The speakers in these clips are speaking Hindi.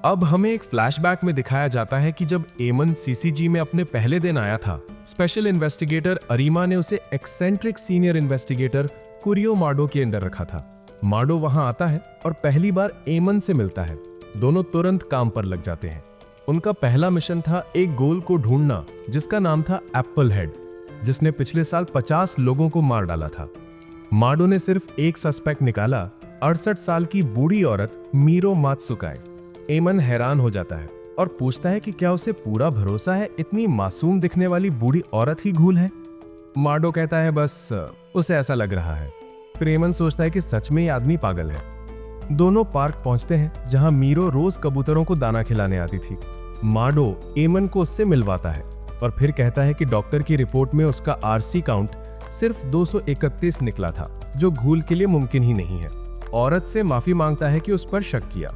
अब हमें एक फ्लैशबैक में दिखाया जाता है कि जब एमन सीसीजी में अपने पहले दिन आया था, स्पेशल इन्वेस्टिगेटर अरीमा ने उसे एक्सेंट्रिक सीनियर इन्वेस्टिगेटर कुरियो माडो के अंडर रखा था। माडो वहां आता है और पहली बार एमन से मिलता है। दोनों तुरंत काम पर लग जाते हैं। उनका पहला मिशन था एक गोल को ढूंढना जिसका नाम था एप्पल हेड, जिसने पिछले साल 50 लोगों को मार डाला था। माडो ने सिर्फ एक सस्पेक्ट निकाला, 68 साल की बूढ़ी औरत मीरो मात्सुकाई। एमन हैरान हो जाता है और पूछता है कि क्या उसे पूरा भरोसा है इतनी मासूम दिखने वाली बूढ़ी औरत ही घूल है। माडो कहता है बस उसे ऐसा लग रहा है। फिर एमन सोचता है कि सच में ये आदमी पागल है। दोनों पार्क पहुंचते हैं जहां मीरो रोज कबूतरों को दाना खिलाने आती थी। माडो एमन को उससे मिलवाता है और फिर कहता है कि डॉक्टर की रिपोर्ट में उसका आरसी काउंट सिर्फ 231 निकला था, जो घूल के लिए मुमकिन ही नहीं है। औरत से माफी मांगता है कि उस पर शक किया,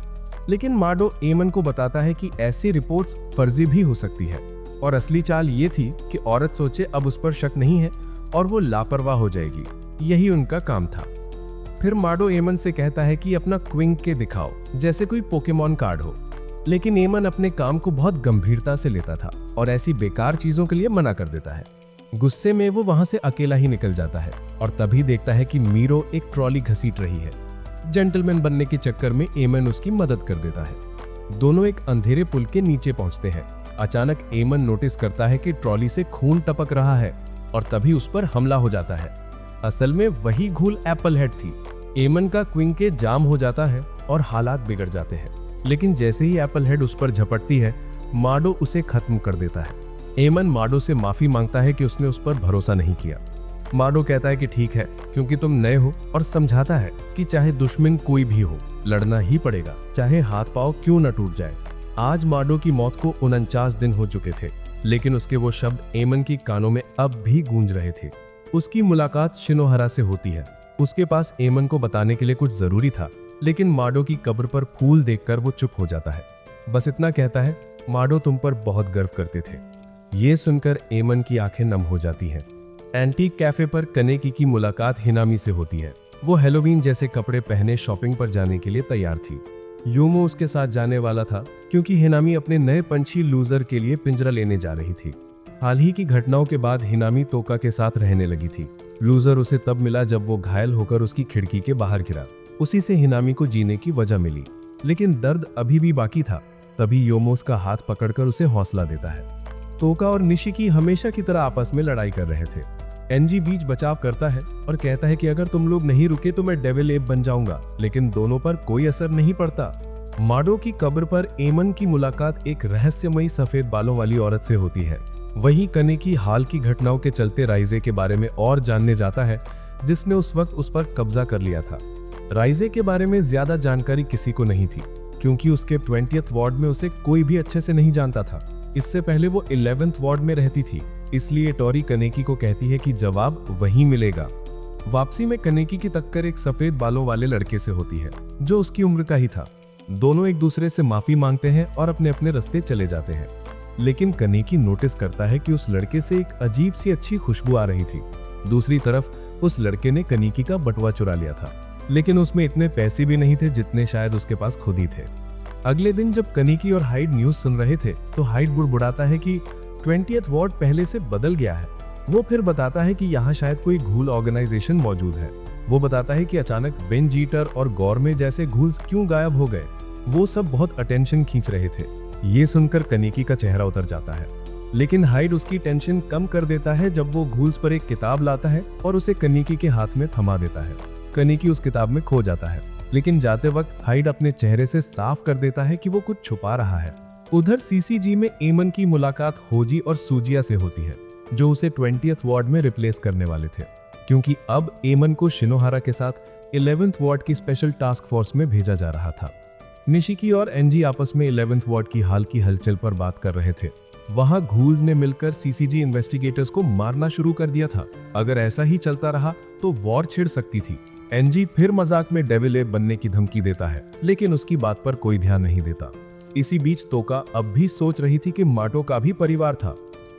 लेकिन माडो एमन को बताता है कि ऐसी रिपोर्ट्स फर्जी भी हो सकती है और असली चाल ये थी कि औरत सोचे अब उस पर शक नहीं है और वो लापरवाह हो जाएगी। यही उनका काम था। फिर माडो एमन से कहता है कि अपना क्विंक के दिखाओ, जैसे कोई पोकेमॉन कार्ड हो। लेकिन एमन अपने काम को बहुत गंभीरता से लेता था और ऐसी बेकार चीजों के लिए मना कर देता है। गुस्से में वो वहां से अकेला ही निकल जाता है और तभी देखता है कि मीरो एक ट्रॉली घसीट रही है। जेंटलमैन बनने के चक्कर में एमन उसकी मदद कर देता है। दोनों एक अंधेरे पुल के नीचे पहुंचते हैं। अचानक एमन नोटिस करता है कि ट्रॉली से खून टपक रहा है और तभी उस पर हमला हो जाता है। असल में वही घूल एप्पल हेड थी। एमन का क्विंके जाम हो जाता है और हालात बिगड़ जाते हैं, लेकिन जैसे ही एप्पल हेड उस पर झपटती है, माडो उसे खत्म कर देता है। एमन माडो से माफी मांगता है कि उसने उस पर भरोसा नहीं किया। माडो कहता है कि ठीक है, क्योंकि तुम नए हो, और समझाता है कि चाहे दुश्मन कोई भी हो, लड़ना ही पड़ेगा, चाहे हाथ पांव क्यों न टूट जाए। आज माडो की मौत को 49 दिन हो चुके थे, लेकिन उसके वो शब्द एमन की कानों में अब भी गूंज रहे थे। उसकी मुलाकात शिनोहरा से होती है। उसके पास एमन को बताने के लिए कुछ जरूरी था, लेकिन माडो की कब्र पर फूल देखकर वो चुप हो जाता है। बस इतना कहता है, माडो तुम पर बहुत गर्व करते थे। ये सुनकर एमन की आंखें नम हो जाती हैं। एंटीक कैफे पर कनेकी की मुलाकात हिनामी से होती है। वो हेलोवीन जैसे कपड़े पहने शॉपिंग पर जाने के लिए तैयार थी। यूमो उसके साथ जाने वाला था क्योंकि हिनामी अपने नए पंछी लूजर के लिए पिंजरा लेने जा रही थी। हाल ही की घटनाओं के बाद हिनामी तोका के साथ रहने लगी थी। लूजर उसे तब मिला जब वो घायल होकर उसकी खिड़की के बाहर गिरा। उसी से हिनामी को जीने की वजह मिली, लेकिन दर्द अभी भी बाकी था। तभी योमो उसका हाथ पकड़कर उसे हौसला देता है। तोका और निशिकी हमेशा की तरह आपस में लड़ाई कर रहे थे। एनजी बीच बचाव करता है और कहता है कि अगर तुम लोग नहीं रुके तो मैं डेविल एप बन जाऊंगा, लेकिन दोनों पर कोई असर नहीं पड़ता। माडो की कब्र पर एमन की मुलाकात एक रहस्यमयी सफेद बालों वाली औरत से होती है। वहीं कनेकी हाल की घटनाओं के चलते राइजे के बारे में और जानने जाता है, जिसने उस वक्त उस पर कब्जा कर लिया था। राइजे के बारे में ज्यादा जानकारी किसी को नहीं थी, क्योंकि उसके 20th वार्ड में उसे कोई भी अच्छे से नहीं जानता था। इससे पहले वो 11th वार्ड में रहती थी, इसलिए टोरी कनेकी को कहती है कि जवाब वहीं मिलेगा। वापसी में कनेकी की टक्कर एक सफेद बालों वाले लड़के से होती है, जो उसकी उम्र का ही था। दोनों एक दूसरे से माफी मांगते हैं और अपने अपने रास्ते चले जाते हैं। लेकिन कनेकी नोटिस करता है कि उस लड़के से एक अजीब सी अच्छी खुशबू आ रही थी। दूसरी तरफ उस लड़के ने कनेकी का बटुआ चुरा लिया था, लेकिन उसमें इतने पैसे भी नहीं थे जितने शायद उसके पास खुद ही थे। अगले दिन जब कनेकी और हाइड न्यूज सुन रहे थे, तो हाइड बुड़बुड़ाता है कि 20th वार्ड पहले से बदल गया है। वो फिर बताता है कि यहाँ शायद कोई घूल ऑर्गेनाइजेशन मौजूद है। वो बताता है कि अचानक बेन जीटर और गौरमे जैसे घूल्स क्यों गायब हो गए। वो सब बहुत अटेंशन खींच रहे थे। ये सुनकर कनेकी का चेहरा उतर जाता है, लेकिन हाइड उसकी टेंशन कम कर देता है जब वो घूल्स पर एक किताब लाता है और उसे कनेकी के हाथ में थमा देता है। कनेकी उस किताब में खो जाता है, लेकिन जाते वक्त हाइड अपने चेहरे से साफ कर देता है कि वो कुछ छुपा रहा है। उधर सीसीजी में एमन की मुलाकात होजी और सूजिया से होती है, जो उसे 20th वार्ड में रिप्लेस करने वाले थे, क्योंकि अब एमन को शिनोहारा के साथ 11th वार्ड की स्पेशल टास्क फोर्स में भेजा जा रहा था। निशिकी और एनजी आपस में 11th वार्ड की हाल की हलचल पर बात कर रहे थे। वहां घूल्स ने मिलकर सीसीजी इन्वेस्टिगेटर्स को मारना शुरू कर दिया था। अगर ऐसा ही चलता रहा तो वॉर छिड़ सकती थी। एनजी फिर मजाक में डेविल एप बनने की धमकी देता है, लेकिन उसकी बात पर कोई ध्यान नहीं देता। इसी बीच तोका अब भी सोच रही थी कि माटो का भी परिवार था।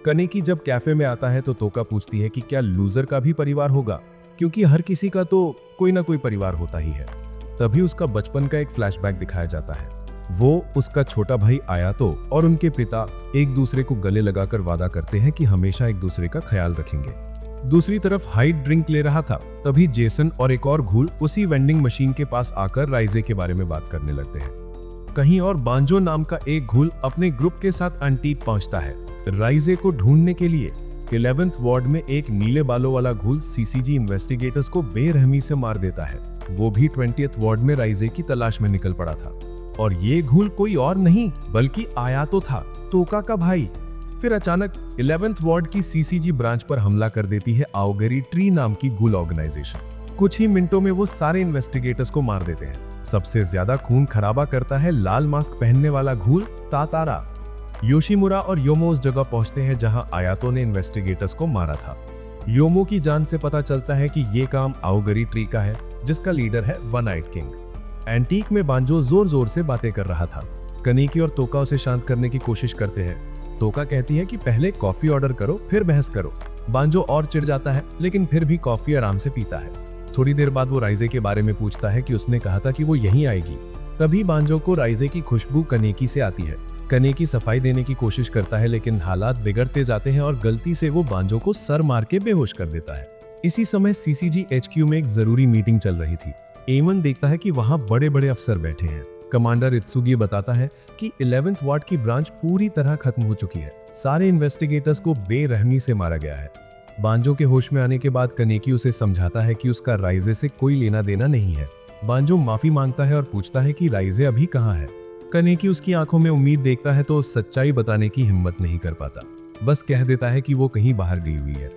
कनेकी जब कैफे में आता है तो तोका पूछती है कि क्या लूजर का भी परिवार होगा, क्योंकि हर किसी का तो कोई ना कोई परिवार होता ही है। तभी उसका बचपन का एक फ्लैशबैक दिखाया जाता है। वो, उसका छोटा भाई आयातो और उनके पिता एक दूसरे को गले लगाकर वादा करते हैं कि हमेशा एक दूसरे का ख्याल रखेंगे। दूसरी तरफ हाइड ड्रिंक ले रहा था, तभी जेसन और एक और घूल उसी वेंडिंग मशीन के पास आकर राइजे के बारे में बात करने लगते हैं। कहीं और बांजो नाम का एक घूल अपने ग्रुप के साथ एंटीक पहुंचता है राइजे को ढूंढने के लिए। 11th वार्ड में एक नीले बालों वाला घूल सीसीजी इन्वेस्टिगेटर्स को बेरहमी से मार देता है। वो भी 20th वार्ड में राइजे की तलाश में निकल पड़ा था, और ये घूल कोई और नहीं बल्कि आयातो था, तोका का भाई। फिर अचानक 11th वार्ड की सीसीजी ब्रांच पर हमला कर देती है आओगरी ट्री नाम की घूल ऑर्गेनाइजेशन। कुछ ही मिनटों में वो सारे इन्वेस्टिगेटर्स को मार देते हैं। सबसे ज्यादा खून खराबा करता है लाल मास्क पहनने वाला घूल तातारा। योशिमुरा और योमो उस जगह पहुंचते हैं जहां आयातो ने इन्वेस्टिगेटर्स को मारा था। योमो की जान से पता चलता है कि ये काम आओगरी ट्री का है, जिसका लीडर है वन आइड किंग। एंटीक में बांजो जोर जोर से बातें कर रहा था। कनेकी और तोका उसे शांत करने की कोशिश करते हैं। तोका कहती है कि पहले कॉफी ऑर्डर करो फिर बहस करो। बांजो और चिढ़ जाता है, लेकिन फिर भी कॉफी आराम से पीता है। थोड़ी देर बाद वो राइजे के बारे में पूछता है कि उसने कहा था कि वो यहीं आएगी। तभी बांजो को राइजे की खुशबू कनेकी से आती है। कनेकी सफाई देने की कोशिश करता है, लेकिन हालात बिगड़ते जाते हैं और गलती से वो बांजो को सर मार के बेहोश कर देता है। इसी समय सीसीजी HQ में एक जरूरी मीटिंग चल रही थी। एमन देखता है कि वहां बड़े बड़े अफसर बैठे हैं। कमांडर इत्सुगी बताता है कि 11th वार्ड की ब्रांच पूरी तरह खत्म हो चुकी है। सारे इन्वेस्टिगेटर्स को बेरहमी से मारा गया है। बांजो के होश में आने के बाद कनेकी उसे समझाता है कि उसका राइजे से कोई लेना देना नहीं है। बांजो माफी मांगता है और पूछता है कि राइजे अभी कहाँ है। कनेकी उसकी आंखों में उम्मीद देखता है तो सच्चाई बताने की हिम्मत नहीं कर पाता, बस कह देता है कि वो कहीं बाहर गई हुई है।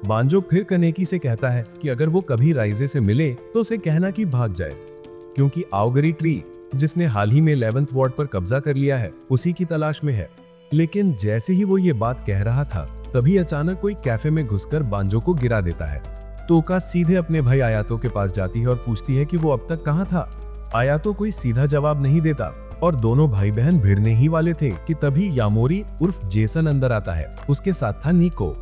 बांजो फिर कनेकी से कहता है कि अगर वो कभी राइजे से मिले तो उसे कहना कि भाग जाए, क्योंकि आओगरी ट्री जिसने हाल ही में 11th वार्ड पर कब्जा कर लिया है उसी की तलाश में है। लेकिन जैसे ही वो ये बात कह रहा था, तभी अचानक कोई कैफे में घुसकर बांजो को गिरा देता है। तोका सीधे अपने भाई आयातो के पास जाती है और पूछती है कि वो अब तक कहाँ था। आयातो कोई सीधा जवाब नहीं देता और दोनों भाई बहन भिड़ने ही वाले थे कि तभी यामोरी उर्फ जेसन अंदर आता है। उसके साथ था निको,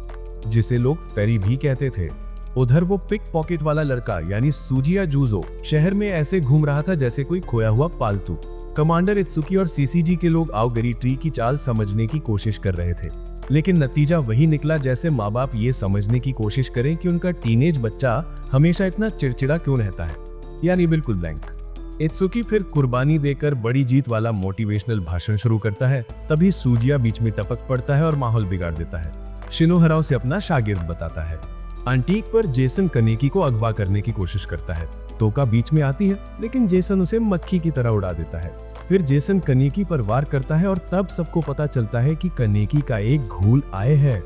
जिसे लोग फेरी भी कहते थे। उधर वो पिक पॉकेट वाला लड़का यानी सुजिया जूजो शहर में ऐसे घूम रहा था जैसे कोई खोया हुआ पालतू। कमांडर इत्सुकी और सीसीजी के लोग आओगरी ट्री की चाल समझने की कोशिश कर रहे थे, लेकिन नतीजा वही निकला जैसे माँ बाप ये समझने की कोशिश करें कि उनका टीनेज बच्चा हमेशा इतना चिड़चिड़ा क्यों रहता है, यानी बिल्कुल ब्लैंक। इत्सुकी फिर कुर्बानी देकर बड़ी जीत वाला मोटिवेशनल भाषण शुरू करता है। तभी सुजिया बीच में टपक पड़ता है और माहौल बिगाड़ देता है। शिनोहारा उसे अपना शागिर्द बताता है। एंटीक पर जेसन कनेकी को अगवा करने की कोशिश करता है। तोका बीच में आती है, लेकिन जेसन उसे मक्खी की तरह उड़ा देता है। फिर जेसन कनेकी पर वार करता है और तब सबको पता चलता है कि कनेकी का एक घूल आए है।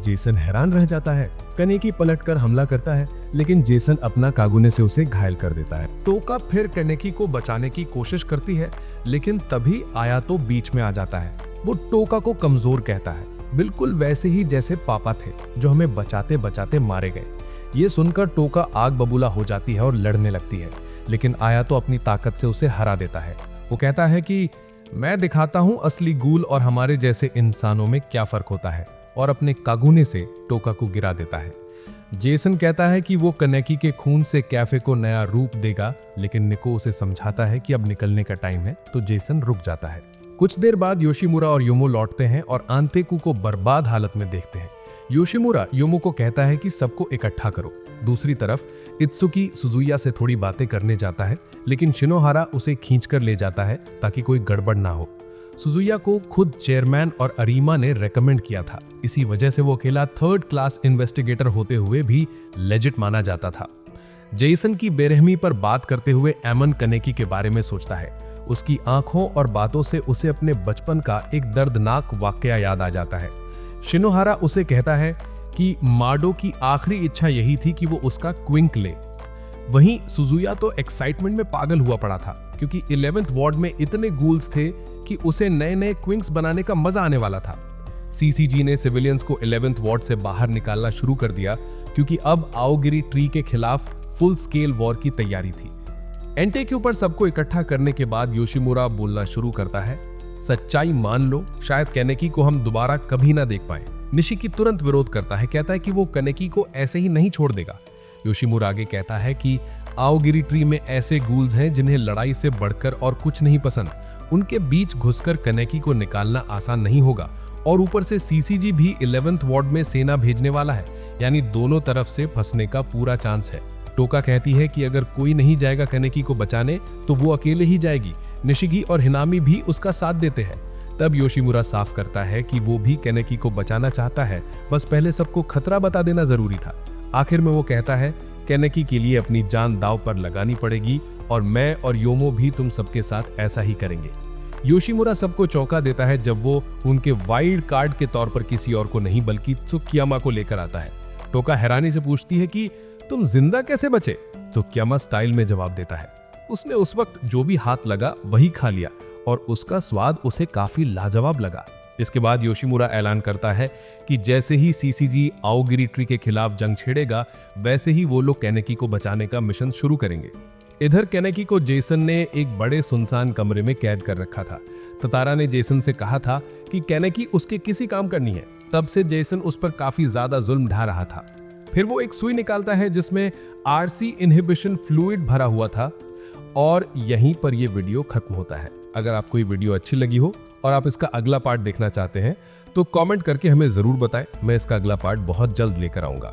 जेसन हैरान रह जाता है। कनेकी पलटकर हमला करता है, लेकिन जेसन अपना कागुने से उसे घायल कर देता है। तोका फिर कनेकी को बचाने की कोशिश करती है, लेकिन तभी आयातो बीच में आ जाता है। वो टोका को कमजोर कहता है, बिल्कुल वैसे ही जैसे पापा थे जो हमें बचाते बचाते मारे गए। ये सुनकर टोका आग बबूला हो जाती है और लड़ने लगती है, लेकिन आयातो अपनी ताकत से उसे हरा देता है। वो कहता है कि मैं दिखाता हूँ असली गूल और हमारे जैसे इंसानों में क्या फर्क होता है, और अपने कागुने से टोका को गिरा देता है। जेसन कहता है कि वो कनेकी के खून से कैफे को नया रूप देगा, लेकिन निको उसे समझाता है कि अब निकलने का टाइम है, तो जेसन रुक जाता है। कुछ देर बाद योशिमुरा और योमो लौटते हैं और आंतेकू को बर्बाद हालत में देखते हैं। योशिमुरा योमो को कहता है कि सबको इकट्ठा करो। दूसरी तरफ इत्सुकी सुजुया से थोड़ी बातें करने जाता है, लेकिन शिनोहारा उसे खींचकर ले जाता है ताकि कोई गड़बड़ ना हो। सुजुया को खुद चेयरमैन और अरीमा ने रेकमेंड किया था, इसी वजह से वो अकेला 3rd क्लास इन्वेस्टिगेटर होते हुए भी लेजिट माना जाता था। जेसन की बेरहमी पर बात करते हुए एमन कनेकी के बारे में सोचता है। उसकी आंखों और बातों से उसे अपने बचपन का एक दर्दनाक वाकया याद आ जाता है। शिनोहारा उसे कहता है कि माडो की आखिरी इच्छा यही थी कि वो उसका क्विंक ले। वहीं सुजुया तो एक्साइटमेंट में पागल हुआ पड़ा था, क्योंकि 11th वार्ड में इतने गूल्स थे कि उसे नए नए क्विंक्स बनाने का मजा आने वाला था। सीसीजी ने सिविलियंस को 11th वार्ड से बाहर निकालना शुरू कर दिया, क्योंकि अब आओगिरी ट्री के खिलाफ फुल स्केल वॉर की तैयारी थी। एंटेक्यू पर सबको इकट्ठा करने के बाद योशिमुरा बोलना शुरू करता है, सच्चाई मान लो, शायद कनेकी को हम दोबारा कभी ना देख पाए। निशिकी तुरंत विरोध करता है, कहता है कि वो कनेकी को ऐसे ही नहीं छोड़ देगा। योशिमुरा आगे कहता है कि आओगिरी ट्री में ऐसे गूल्स हैं जिन्हें लड़ाई से बढ़कर और कुछ नहीं पसंद। उनके बीच घुसकर कनेकी को निकालना आसान नहीं होगा और ऊपर से सीसीजी भी 11th वार्ड में सेना भेजने वाला है, यानी दोनों तरफ से फंसने का पूरा चांस है। टोका कहती है कि अगर कोई नहीं जाएगा कनेकी को बचाने तो वो अकेले ही जाएगी। निशिगी और हिनामी भी उसका साथ देते हैं। तब योशिमुरा साफ करता है कि वो भी कनेकी को बचाना चाहता है, बस पहले सबको खतरा बता देना जरूरी था। आखिर में वो कहता है कनेकी के लिए अपनी जान दांव पर लगानी पड़ेगी और मैं और योमो भी तुम सबके साथ ऐसा ही करेंगे। योशिमुरा सबको चौंका देता है जब वो उनके वाइल्ड कार्ड के तौर पर किसी और को नहीं बल्कि त्सुकियामा को लेकर आता है। टोका हैरानी से पूछती है कि तुम जिंदा कैसे बचे? त्सुकियामा स्टाइल में जवाब देता है उसने उस वक्त जो भी हाथ लगा वही खा लिया और उसका स्वाद उसे काफी लाजवाब लगा। इसके बाद योशिमुरा ऐलान करता है कि जैसे ही सीसीजी आओगिरी ट्री के खिलाफ जंग छेड़ेगा वैसे ही वो लोग कनेकी को बचाने का मिशन शुरू करेंगे। इधर कनेकी को जेसन ने एक बड़े सुनसान कमरे में कैद कर रखा था। ततारा ने जेसन से कहा था कि कनेकी उसके किसी काम करनी है। तब से जेसन उस पर काफी ज्यादा जुल्म ढा रहा था। फिर वो एक सुई निकालता है जिसमें आरसी इनहिबिशन फ्लूइड भरा हुआ था और यहीं पर ये वीडियो खत्म होता है। अगर आपको ये वीडियो अच्छी लगी हो और आप इसका अगला पार्ट देखना चाहते हैं तो कमेंट करके हमें जरूर बताएं। मैं इसका अगला पार्ट बहुत जल्द लेकर आऊंगा।